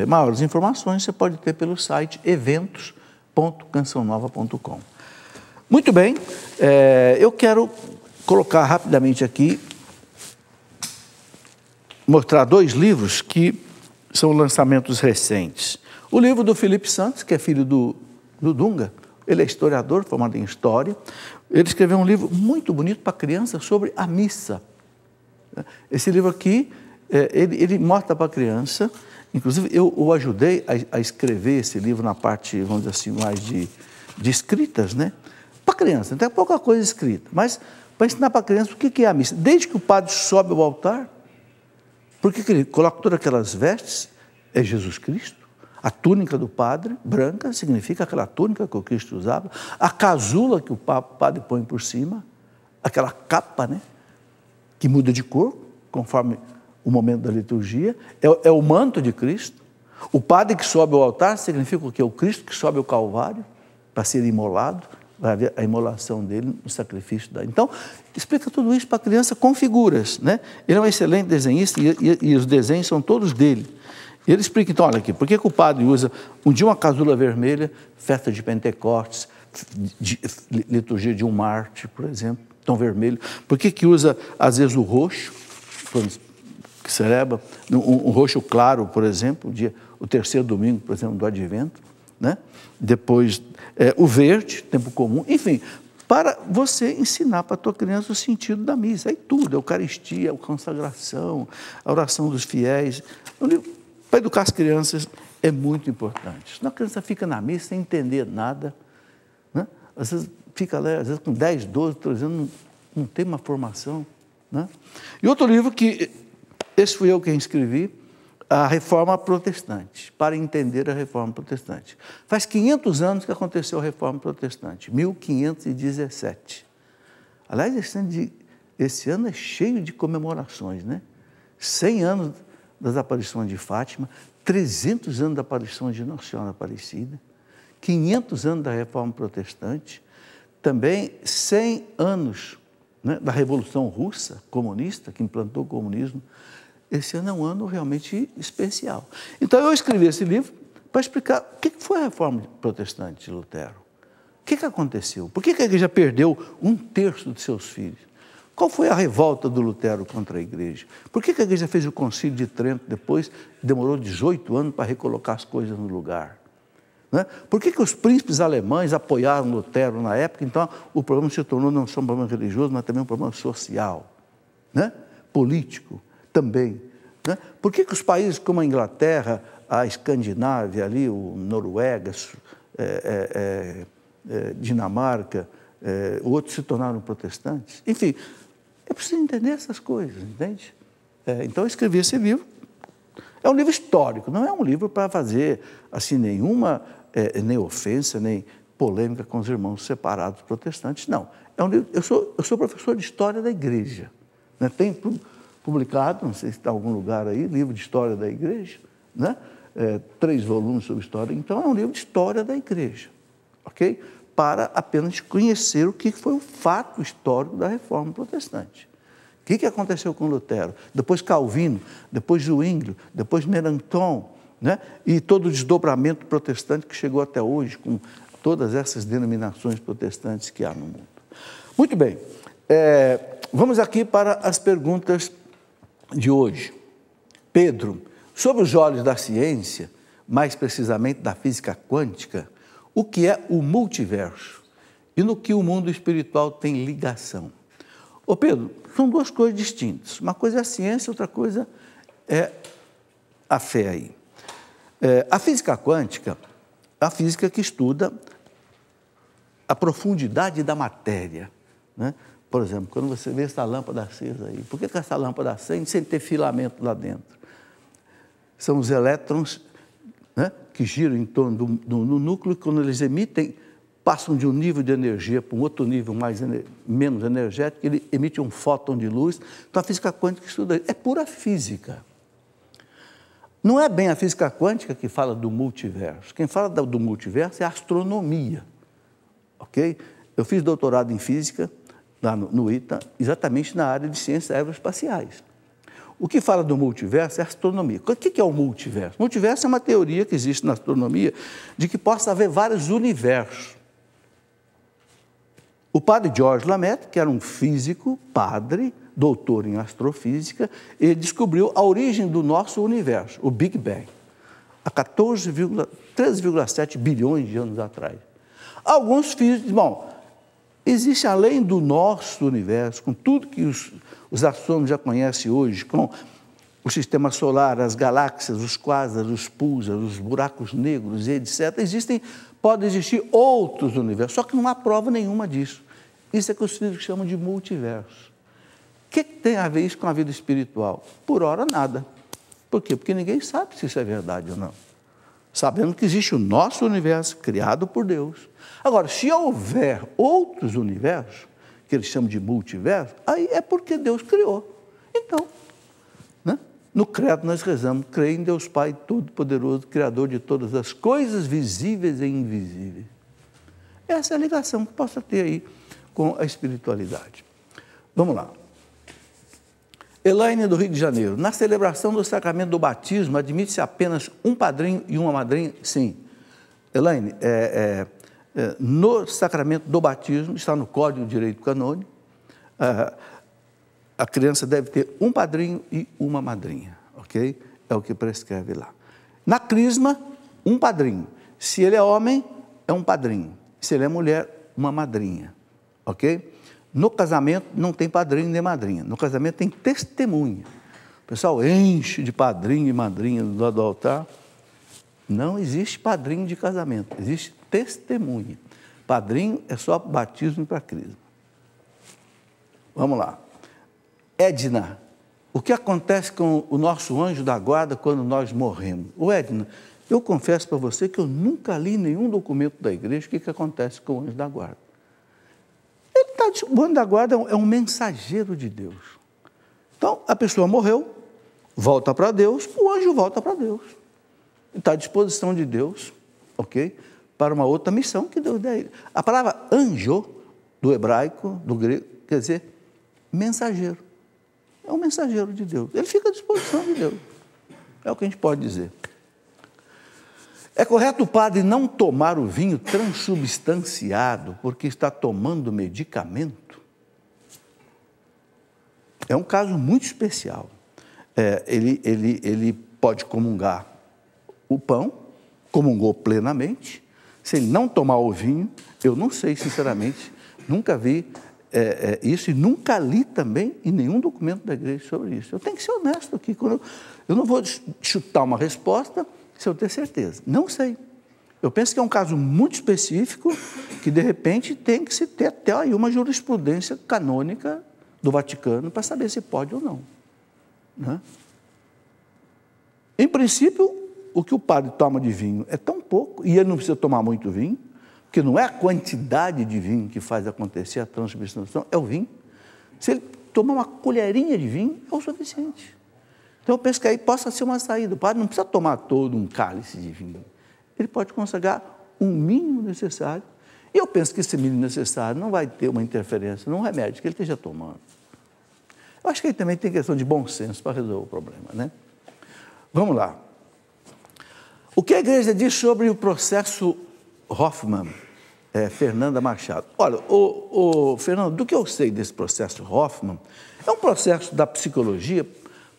Maiores informações você pode ter pelo site eventos.cançãonova.com. Muito bem, eu quero colocar rapidamente aqui, mostrar 2 livros que são lançamentos recentes. O livro do Felipe Santos, que é filho do Dunga, ele é historiador, formado em História. Ele escreveu um livro muito bonito para criança sobre a missa. Esse livro aqui, ele mostra para a criança, inclusive eu o ajudei a escrever esse livro na parte, vamos dizer assim, mais de escritas, né? Para a criança, não tem pouca coisa escrita, mas para ensinar para a criança o que é a missa. Desde que o padre sobe ao altar, porque ele coloca todas aquelas vestes, é Jesus Cristo. A túnica do padre, branca, significa aquela túnica que o Cristo usava. A casula que o padre põe por cima, aquela capa, né, que muda de cor, conforme o momento da liturgia, é o manto de Cristo. O padre que sobe ao altar significa o quê? O Cristo que sobe ao Calvário para ser imolado, vai haver a imolação dele no sacrifício. Então, explica tudo isso para a criança com figuras, né? Ele é um excelente desenhista e os desenhos são todos dele. Ele explica, então, olha aqui, por que o padre usa um dia uma casula vermelha, festa de Pentecostes, liturgia de um Marte, por exemplo, tom vermelho. Por que usa, às vezes, o roxo, que celebra, um roxo claro, por exemplo, o terceiro domingo, por exemplo, do Advento, né? Depois, o verde, tempo comum, enfim, para você ensinar para a tua criança o sentido da missa. Aí tudo, a Eucaristia, a consagração, a oração dos fiéis. Para educar as crianças é muito importante. Senão a criança fica na missa sem entender nada, né? Às vezes fica lá, às vezes com 10, 12, 13 anos, não tem uma formação, né? E outro livro que, esse fui eu quem escrevi, a Reforma Protestante, para entender a Reforma Protestante. Faz 500 anos que aconteceu a Reforma Protestante, 1517. Aliás, esse ano é cheio de comemorações, né? 100 anos das aparições de Fátima, 300 anos da aparição de Nossa Senhora Aparecida, 500 anos da Reforma Protestante, também 100 anos, né, da Revolução Russa, comunista, que implantou o comunismo, esse ano é um ano realmente especial. Então, eu escrevi esse livro para explicar o que foi a reforma protestante de Lutero. O que aconteceu? Por que a igreja perdeu 1/3 de seus filhos? Qual foi a revolta do Lutero contra a igreja? Por que a igreja fez o concílio de Trento depois, demorou 18 anos para recolocar as coisas no lugar? Né? Por que os príncipes alemães apoiaram Lutero na época? Então, o problema se tornou não só um problema religioso, mas também um problema social, né? Político também. Né? Por que os países como a Inglaterra, a Escandinávia, ali, o Noruega, Dinamarca, outros se tornaram protestantes? Enfim, é preciso entender essas coisas, entende? Então, eu escrevi esse livro. É um livro histórico, não é um livro para fazer assim, nenhuma nem ofensa, nem polêmica com os irmãos separados protestantes, não. É um livro, eu sou professor de História da Igreja. Né? Tem publicado, não sei se está em algum lugar aí, livro de História da Igreja, né? 3 volumes sobre História. Então, é um livro de História da Igreja, ok? Para apenas conhecer o que foi o fato histórico da Reforma Protestante. O que aconteceu com Lutero? Depois Calvino, depois Zwinglio, depois Melanchthon, né? E todo o desdobramento protestante que chegou até hoje, com todas essas denominações protestantes que há no mundo. Muito bem, vamos aqui para as perguntas de hoje. Pedro, sob os olhos da ciência, mais precisamente da física quântica, o que é o multiverso e no que o mundo espiritual tem ligação? Ô Pedro, são 2 coisas distintas. Uma coisa é a ciência, outra coisa é a fé aí. A física quântica é a física que estuda a profundidade da matéria. Né? Por exemplo, quando você vê essa lâmpada acesa aí, por que essa lâmpada acende sem ter filamento lá dentro? São os elétrons, né, que giram em torno do núcleo, e quando eles emitem, passam de um nível de energia para um outro nível menos energético, ele emite um fóton de luz. Então, a física quântica estuda isso. É pura física. Não é bem a física quântica que fala do multiverso. Quem fala do multiverso é a astronomia, ok? Eu fiz doutorado em física lá no ITA, exatamente na área de ciências aeroespaciais. O que fala do multiverso é a astronomia. O que é o multiverso? O multiverso é uma teoria que existe na astronomia de que possa haver vários universos. O padre George Lemaître, que era um físico, padre, doutor em astrofísica, ele descobriu a origem do nosso universo, o Big Bang, há 13,7 bilhões de anos atrás. Alguns físicos dizem, bom, existe além do nosso universo, com tudo que os astrônomos já conhecem hoje, com o sistema solar, as galáxias, os quásaros, os púlsaros, os buracos negros, etc., podem existir outros universos, só que não há prova nenhuma disso. Isso é que os físicos chamam de multiverso. O que tem a ver isso com a vida espiritual? Por ora, nada. Por quê? Porque ninguém sabe se isso é verdade ou não. Sabendo que existe o nosso universo, criado por Deus. Agora, se houver outros universos, que eles chamam de multiverso, aí é porque Deus criou. Então, né? No credo nós rezamos, creio em Deus Pai Todo-Poderoso, Criador de todas as coisas visíveis e invisíveis. Essa é a ligação que possa ter aí com a espiritualidade. Vamos lá. Elaine, do Rio de Janeiro. Na celebração do sacramento do batismo, admite-se apenas um padrinho e uma madrinha? Sim. Elaine, no sacramento do batismo, está no Código de Direito Canônico, a criança deve ter um padrinho e uma madrinha, ok? É o que prescreve lá. Na crisma, um padrinho. Se ele é homem, é um padrinho. Se ele é mulher, uma madrinha, ok? No casamento não tem padrinho nem madrinha. No casamento tem testemunha. O pessoal enche de padrinho e madrinha do lado do altar. Não existe padrinho de casamento, existe testemunha. Padrinho é só batismo para crisma. Vamos lá. Edna, o que acontece com o nosso anjo da guarda quando nós morremos? Ô Edna, eu confesso para você que eu nunca li nenhum documento da igreja o que acontece com o anjo da guarda. O anjo da guarda é um mensageiro de Deus. Então, a pessoa morreu, volta para Deus, o anjo volta para Deus. Está à disposição de Deus, ok? Para uma outra missão que Deus dá a ele. A palavra anjo, do hebraico, do grego, quer dizer mensageiro. é um mensageiro de Deus. Ele fica à disposição de Deus. É o que a gente pode dizer. É correto o padre não tomar o vinho transubstanciado porque está tomando medicamento? É um caso muito especial. Ele pode comungar o pão, comungou plenamente. Se ele não tomar o vinho, eu não sei, sinceramente, nunca vi isso e nunca li também em nenhum documento da igreja sobre isso. Eu tenho que ser honesto aqui. Eu não vou chutar uma resposta se eu ter certeza. Não sei. Eu penso que é um caso muito específico que, de repente, tem que se ter até aí uma jurisprudência canônica do Vaticano para saber se pode ou não. Né? Em princípio, o que o padre toma de vinho é tão pouco, e ele não precisa tomar muito vinho, porque não é a quantidade de vinho que faz acontecer a transubstanciação, é o vinho. Se ele tomar uma colherinha de vinho, é o suficiente. Então, eu penso que aí possa ser uma saída. O padre não precisa tomar todo um cálice de vinho. Ele pode consagrar um mínimo necessário. E eu penso que esse mínimo necessário não vai ter uma interferência num remédio que ele esteja tomando. Eu acho que aí também tem questão de bom senso para resolver o problema, né? Vamos lá. O que a igreja diz sobre o processo Hoffman, Fernanda Machado? Olha, Fernando, do que eu sei desse processo Hoffman, é um processo da psicologia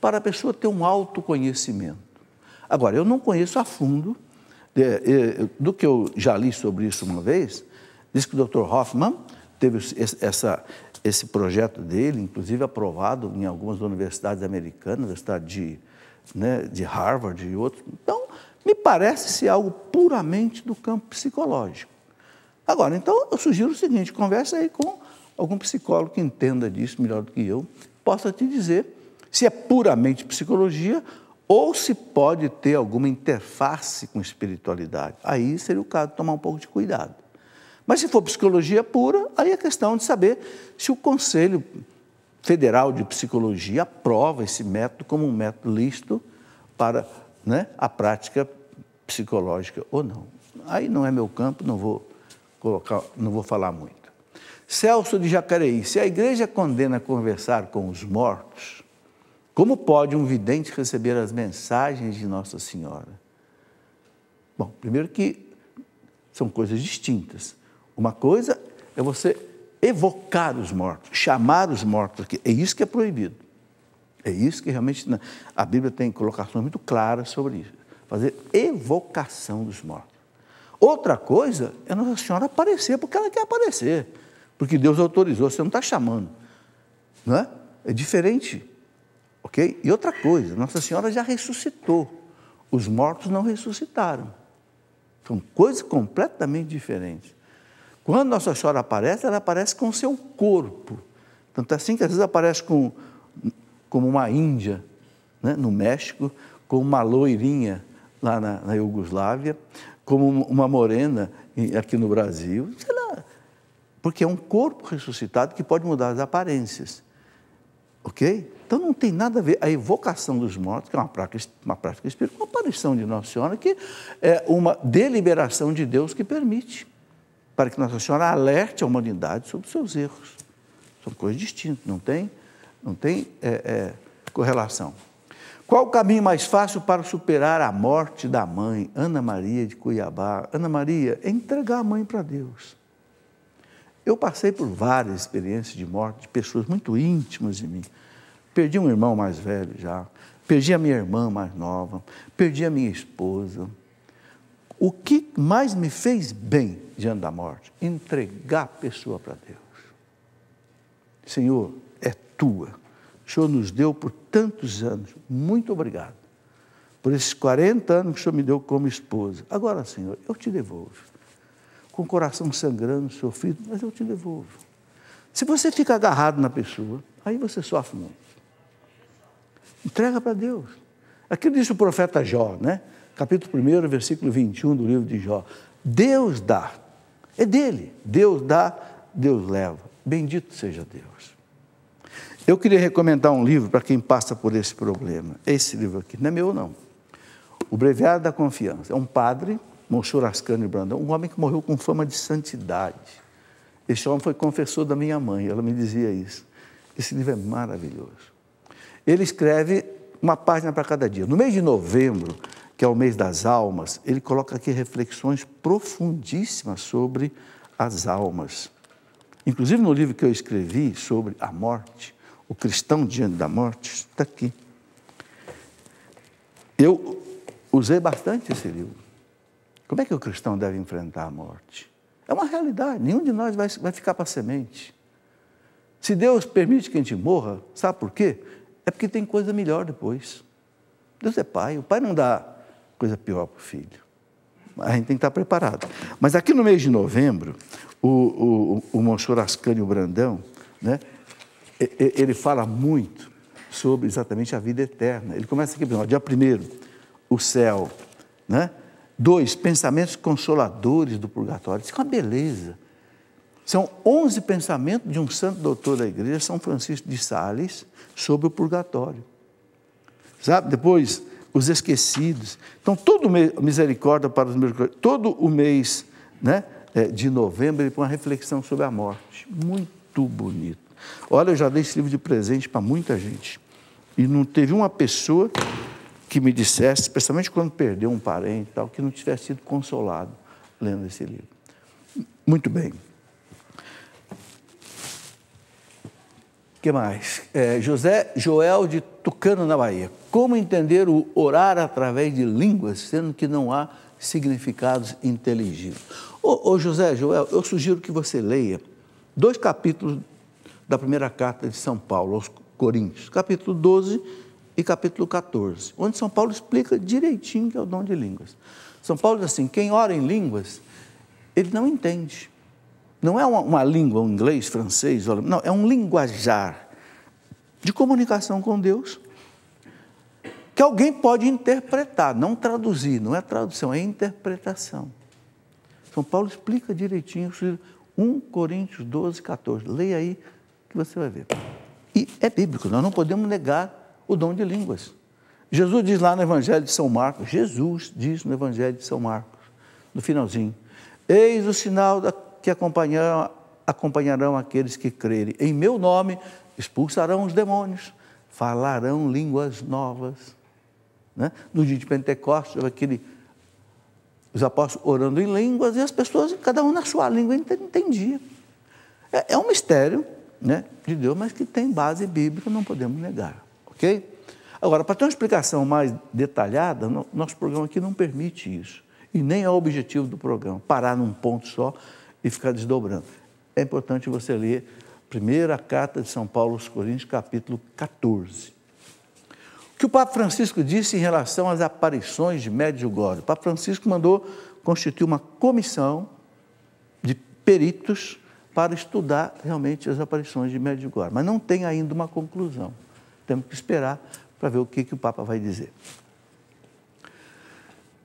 para a pessoa ter um autoconhecimento. Agora, eu não conheço a fundo, do que eu já li sobre isso uma vez, diz que o Dr. Hoffman teve esse projeto dele, inclusive aprovado em algumas universidades americanas, da cidade de Harvard e outros. Então, me parece ser algo puramente do campo psicológico. Agora, então, eu sugiro o seguinte, converse aí com algum psicólogo que entenda disso melhor do que eu, possa te dizer se é puramente psicologia ou se pode ter alguma interface com espiritualidade. Aí seria o caso de tomar um pouco de cuidado. Mas se for psicologia pura, aí é questão de saber se o Conselho Federal de Psicologia aprova esse método como um método lícito para a prática psicológica ou não. Aí não é meu campo, não vou falar muito. Celso de Jacareí, se a igreja condena conversar com os mortos, como pode um vidente receber as mensagens de Nossa Senhora? Bom, primeiro que são coisas distintas. Uma coisa é você evocar os mortos, chamar os mortos aqui. É isso que é proibido. É isso que realmente a Bíblia tem colocações muito claras sobre isso. Fazer evocação dos mortos. Outra coisa é Nossa Senhora aparecer porque ela quer aparecer. Porque Deus autorizou, você não está chamando. Não é? É diferente. Ok? E outra coisa, Nossa Senhora já ressuscitou. Os mortos não ressuscitaram. São coisas completamente diferentes. Quando Nossa Senhora aparece, ela aparece com o seu corpo. Tanto assim que às vezes aparece como uma índia, no México, como uma loirinha lá na Iugoslávia, como uma morena aqui no Brasil, sei lá. Porque é um corpo ressuscitado que pode mudar as aparências. Ok? Então não tem nada a ver a evocação dos mortos, que é uma prática espiritual, uma aparição de Nossa Senhora, que é uma deliberação de Deus que permite, para que Nossa Senhora alerte a humanidade sobre os seus erros. São coisas distintas, não tem correlação. Qual o caminho mais fácil para superar a morte da mãe? Ana Maria de Cuiabá. Ana Maria, é entregar a mãe para Deus. Eu passei por várias experiências de morte de pessoas muito íntimas de mim. Perdi um irmão mais velho já, perdi a minha irmã mais nova, perdi a minha esposa. O que mais me fez bem diante da morte? Entregar a pessoa para Deus. Senhor, é tua. O Senhor nos deu por tantos anos. Muito obrigado. Por esses 40 anos que o Senhor me deu como esposa. Agora, Senhor, eu te devolvo. Com o coração sangrando, sofrido, mas eu te devolvo. Se você fica agarrado na pessoa, aí você sofre muito. Entrega para Deus. Aquilo disse o profeta Jó, capítulo 1, versículo 21 do livro de Jó. Deus dá, é dele. Deus dá, Deus leva. Bendito seja Deus. Eu queria recomendar um livro para quem passa por esse problema. Esse livro aqui, não é meu não. O Breviário da Confiança. É um padre, Monsenhor Ascânio Brandão, um homem que morreu com fama de santidade. Esse homem foi confessor da minha mãe, ela me dizia isso. Esse livro é maravilhoso. ele escreve uma página para cada dia. No mês de novembro, que é o mês das almas, ele coloca aqui reflexões profundíssimas sobre as almas. Inclusive no livro que eu escrevi sobre a morte, o cristão diante da morte, está aqui. Eu usei bastante esse livro. Como é que o cristão deve enfrentar a morte? É uma realidade, nenhum de nós vai ficar para a semente. Se Deus permite que a gente morra, sabe por quê? É porque tem coisa melhor depois. Deus é pai, o pai não dá coisa pior para o filho. A gente tem que estar preparado. Mas aqui no mês de novembro, o Monsenhor Ascânio Brandão, né, ele fala muito sobre exatamente a vida eterna. Ele começa aqui, dia 1º, o céu, né? 2, pensamentos consoladores do purgatório. Isso é uma beleza. São 11 pensamentos de um santo doutor da igreja, São Francisco de Sales, sobre o purgatório. Sabe? Depois, os esquecidos. Então, todo mês, misericórdia para os misericórdios, todo o mês, né, de novembro, ele põe uma reflexão sobre a morte. Muito bonito. Olha, eu já dei esse livro de presente para muita gente. E não teve uma pessoa que me dissesse, especialmente quando perdeu um parente, tal, que não tivesse sido consolado lendo esse livro. Muito bem. O que mais? José Joel de Tucano, na Bahia. Como entender o orar através de línguas, sendo que não há significados inteligíveis? Ô José Joel, eu sugiro que você leia 2 capítulos da primeira carta de São Paulo aos Coríntios, capítulo 12 e capítulo 14, onde São Paulo explica direitinho o que é o dom de línguas. São Paulo diz assim, quem ora em línguas, ele não entende. Não é uma língua, um inglês, francês, não, é um linguajar de comunicação com Deus que alguém pode interpretar, não traduzir, não é tradução, é interpretação. São Paulo explica direitinho, 1 Coríntios 12, 14, leia aí que você vai ver. E é bíblico, nós não podemos negar o dom de línguas. Jesus diz lá no Evangelho de São Marcos, Jesus diz no Evangelho de São Marcos, no finalzinho, eis o sinal que acompanharão aqueles que crerem. Em meu nome expulsarão os demônios, falarão línguas novas. Né? No dia de Pentecostes, os apóstolos orando em línguas e as pessoas, cada um na sua língua, entendia. É um mistério, né, de Deus, mas que tem base bíblica, não podemos negar. Ok? Agora, para ter uma explicação mais detalhada, nosso programa aqui não permite isso. E nem é o objetivo do programa, parar num ponto só e ficar desdobrando. É importante você ler a primeira carta de São Paulo aos Coríntios, capítulo 14. O que o Papa Francisco disse em relação às aparições de Medjugorje? O Papa Francisco mandou constituir uma comissão de peritos para estudar realmente as aparições de Medjugorje, mas não tem ainda uma conclusão. Temos que esperar para ver o que o Papa vai dizer.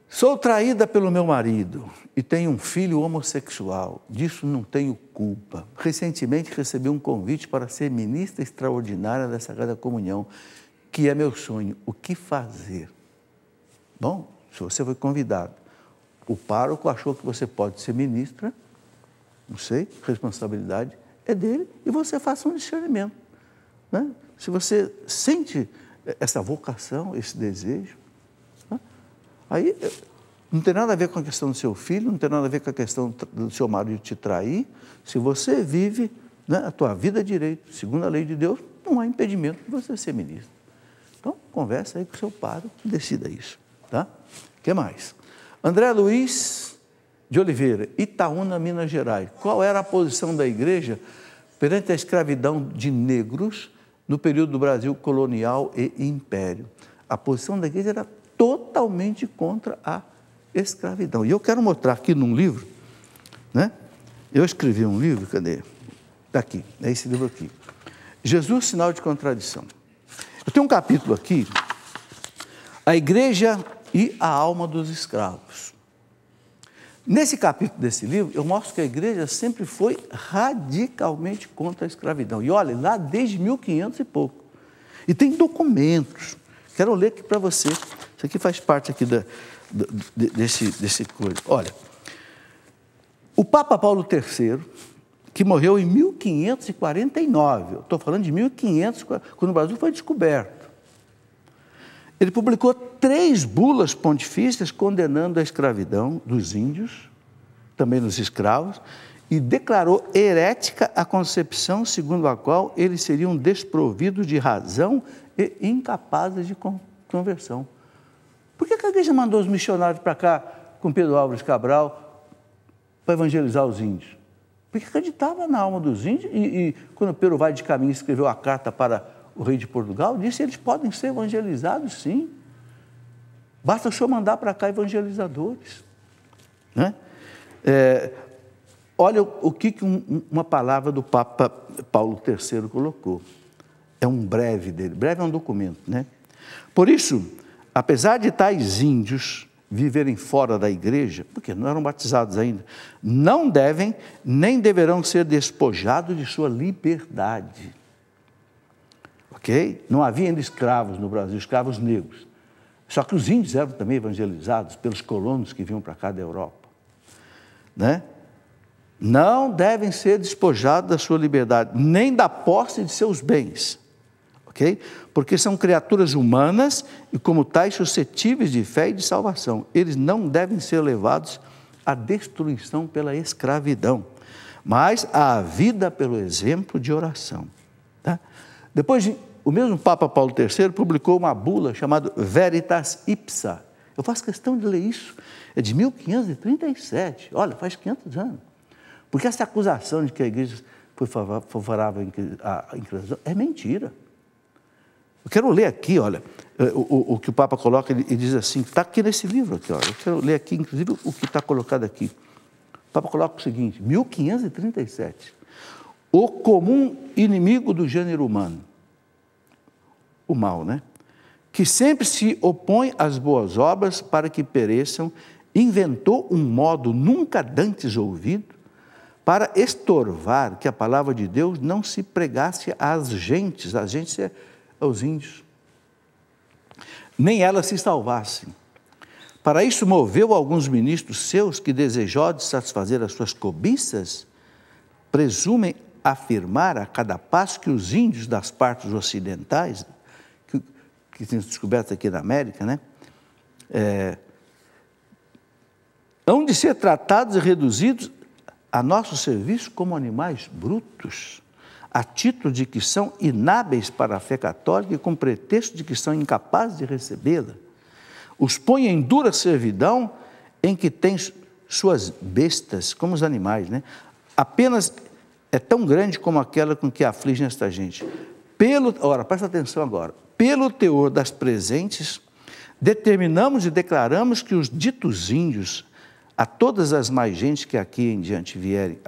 Sou traída pelo meu marido e tenho um filho homossexual. Disso não tenho culpa. Recentemente recebi um convite para ser ministra extraordinária da Sagrada Comunhão, que é meu sonho. O que fazer? Bom, se você foi convidado, o pároco achou que você pode ser ministra, não sei, responsabilidade é dele, e você faça um discernimento. Né? Se você sente essa vocação, esse desejo, né? Aí não tem nada a ver com a questão do seu filho, não tem nada a ver com a questão do seu marido te trair. Se você vive, né, a tua vida direito, segundo a lei de Deus, não há impedimento de você ser ministro. Então, conversa aí com o seu pároco e decida isso. Tá? O que mais? André Luiz de Oliveira, Itaúna, Minas Gerais. Qual era a posição da igreja perante a escravidão de negros no período do Brasil colonial e império? A posição da igreja era totalmente contra a escravidão. E eu quero mostrar aqui num livro, né? Eu escrevi um livro, cadê? Está aqui, é esse livro aqui. Jesus, sinal de contradição. Eu tenho um capítulo aqui, a igreja e a alma dos escravos. Nesse capítulo desse livro, eu mostro que a igreja sempre foi radicalmente contra a escravidão. E olha, lá desde 1500 e pouco. E tem documentos. Quero ler aqui para você. Isso aqui faz parte aqui desse coisa. Olha, o Papa Paulo III, que morreu em 1549, eu estou falando de 1500, quando o Brasil foi descoberto, Ele publicou 3 bulas pontifícias condenando a escravidão dos índios, também dos escravos, e declarou herética a concepção segundo a qual eles seriam desprovidos de razão e incapazes de conversão. Por que a igreja mandou os missionários para cá com Pedro Álvares Cabral para evangelizar os índios? Porque acreditava na alma dos índios e quando Pedro Vaz de Caminha escreveu a carta para o rei de Portugal, disse que eles podem ser evangelizados, sim. Basta o senhor mandar para cá evangelizadores. Né? Olha o que uma palavra do Papa Paulo III colocou. É um breve dele. Breve é um documento, né? Por isso, apesar de tais índios viverem fora da igreja, porque não eram batizados ainda, não devem nem deverão ser despojados de sua liberdade. Ok? Não havia ainda escravos no Brasil, escravos negros. Só que os índios eram também evangelizados pelos colonos que vinham para cá da Europa. Né? Não devem ser despojados da sua liberdade, nem da posse de seus bens. Ok? Porque são criaturas humanas e, como tais, suscetíveis de fé e de salvação. Eles não devem ser levados à destruição pela escravidão, mas à vida pelo exemplo de oração. Tá? Depois, o mesmo Papa Paulo III publicou uma bula chamada Veritas Ipsa. Eu faço questão de ler isso. É de 1537. Olha, faz 500 anos. Porque essa acusação de que a igreja foi favorável à Inquisição é mentira. Eu quero ler aqui, olha, o que o Papa coloca, ele diz assim, está aqui nesse livro, aqui, olha, eu quero ler aqui, inclusive, o que está colocado aqui. O Papa coloca o seguinte, 1537, o comum inimigo do gênero humano, o mal, né? Que sempre se opõe às boas obras para que pereçam, inventou um modo nunca dantes ouvido para estorvar que a palavra de Deus não se pregasse às gentes é aos índios, nem elas se salvassem. Para isso moveu alguns ministros seus que, desejosos de satisfazer as suas cobiças, presumem afirmar a cada passo que os índios das partes ocidentais, que têm descoberto aqui na América, né, hão de ser tratados e reduzidos a nosso serviço como animais brutos, a título de que são inábeis para a fé católica e com pretexto de que são incapazes de recebê-la. Os põe em dura servidão em que têm suas bestas, como os animais, né? Apenas é tão grande como aquela com que afligem esta gente. Ora, presta atenção agora. Pelo teor das presentes, determinamos e declaramos que os ditos índios, a todas as mais gentes que aqui em diante vierem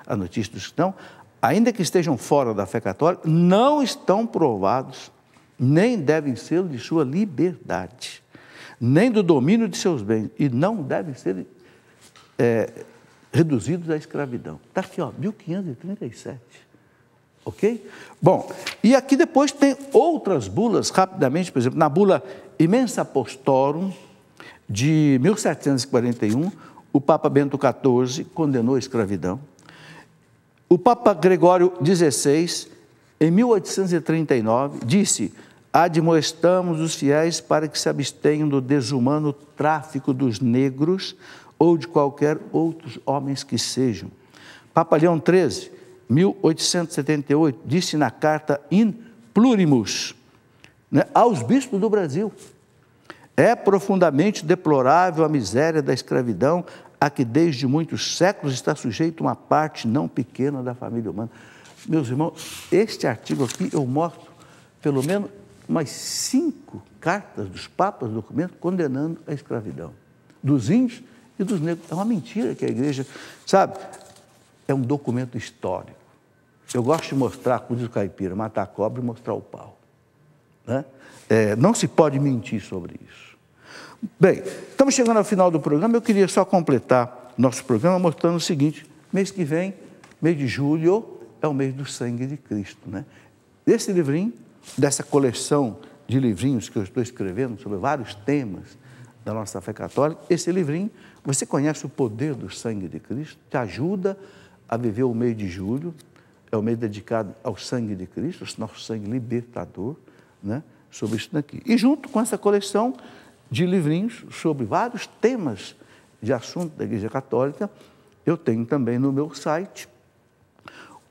a notícia dos cristãos, ainda que estejam fora da fé católica, não estão provados, nem devem ser de sua liberdade, nem do domínio de seus bens, e não devem ser reduzidos à escravidão. Está aqui, ó, 1537. Ok? Bom, e aqui depois tem outras bulas, rapidamente, por exemplo, na bula Immensa Apostolorum, de 1741, o Papa Bento XIV condenou a escravidão. O Papa Gregório XVI, em 1839, disse: admoestamos os fiéis para que se abstenham do desumano tráfico dos negros ou de qualquer outros homens que sejam. Papa Leão XIII, 1878, disse na carta In Plurimus, né, aos bispos do Brasil: é profundamente deplorável a miséria da escravidão a que desde muitos séculos está sujeito uma parte não pequena da família humana. Meus irmãos, este artigo aqui eu mostro pelo menos umas 5 cartas dos papas, documentos, condenando a escravidão dos índios e dos negros. É uma mentira que a igreja, sabe, é um documento histórico. Eu gosto de mostrar, como diz o caipira, matar a cobra e mostrar o pau. Né? Não se pode mentir sobre isso. Bem, estamos chegando ao final do programa, eu queria só completar nosso programa mostrando o seguinte: mês que vem, mês de julho, é o mês do sangue de Cristo, né? Esse livrinho, dessa coleção de livrinhos que eu estou escrevendo sobre vários temas da nossa fé católica, esse livrinho, você conhece o poder do sangue de Cristo, te ajuda a viver o mês de julho, é o mês dedicado ao sangue de Cristo, o nosso sangue libertador, né? sobre isso daqui. E junto com essa coleção de livrinhos sobre vários temas de assunto da Igreja Católica, eu tenho também no meu site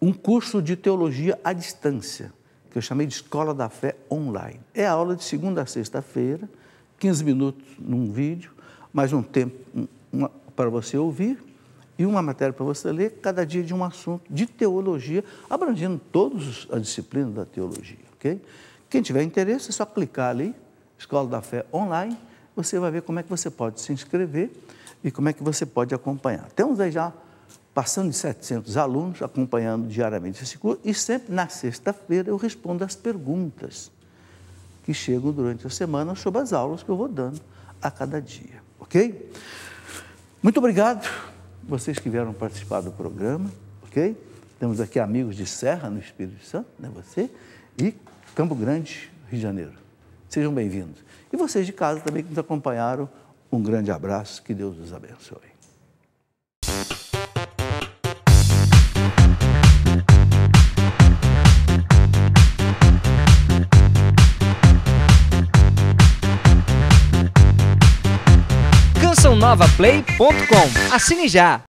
um curso de teologia à distância, que eu chamei de Escola da Fé Online. É a aula de segunda a sexta-feira, 15 minutos num vídeo, mais um tempo para você ouvir e uma matéria para você ler, cada dia de um assunto de teologia, abrangendo todas as disciplinas da teologia, ok? Quem tiver interesse, é só clicar ali, Escola da Fé Online, você vai ver como é que você pode se inscrever e como é que você pode acompanhar. Temos aí já passando de 700 alunos acompanhando diariamente esse curso e sempre na sexta-feira eu respondo as perguntas que chegam durante a semana sobre as aulas que eu vou dando a cada dia, ok? Muito obrigado vocês que vieram participar do programa, ok? Temos aqui amigos de Serra, no Espírito Santo, né, você, e Campo Grande, Rio de Janeiro. Sejam bem-vindos. E vocês de casa também que nos acompanharam, um grande abraço, que Deus os abençoe. CançãoNovaPlay.com. Assine já!